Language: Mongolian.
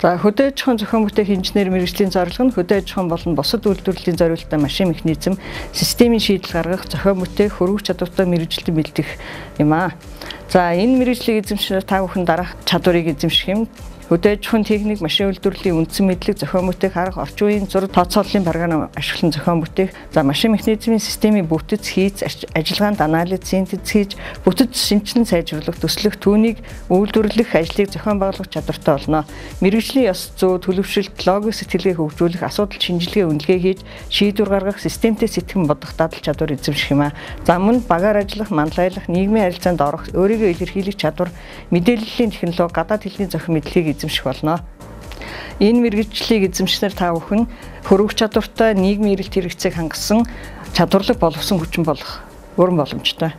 За хөдөө аж ахуйн зохион бүтээх инженер мэргэжлийн зорилго нь хөдөө аж ахуйн болон бусад үйлдвэрлэлийн зориулалтаа машин механизм, системийн шийдэл гаргах, зохион бүтээх, хөрвөх чадвартай мэргэжилтэн бэлдэх юм аа. За энэ мэргэжлийг эзэмших та бүхэн дараах чадварыг эзэмших юм. Хөдөө аж ахуйн техник, машин үйлдвэрлэлийн үндсэн мэдлэг, зохион бүтээх арга, орчин үеийн зураг тооцооллын програм ашиглан зохион бүтээх, за машин механизмын системийн бүтэц хийц, ажиллагаанд анализ, синтез хийж, бүтэц шинжилэн сайжруулах, төслөх, түүнийг үйлдвэрлэх ажлыг зохион байгуулах чадвартай болно. Мэргэжлийн ёс зүй, төлөвшөлт, логик сэтгэлгээ хөгжүүлэх, асуудал шинжилгээ үнэлгээ хийж, шийдвэр гаргах, системтэй сэтгэн бодох дадал чадвар эзэмших юм аа. За мөн багаар ажиллах, манлайлах, нийгмийн харилцаанд орох, өөрийгөө илэрхийлэх чадвар, мэдээллийн технологи, гадаад хэлний зохион мэдлэгийг эзэмших болно. Энэ мэргэжлийг эзэмшснээр та бүхэн хөрвөх чадвартай нийгмийн эрэлт хэрэгцээг хангасан чадварлаг боловсон хүчин болох бүрэн боломжтой.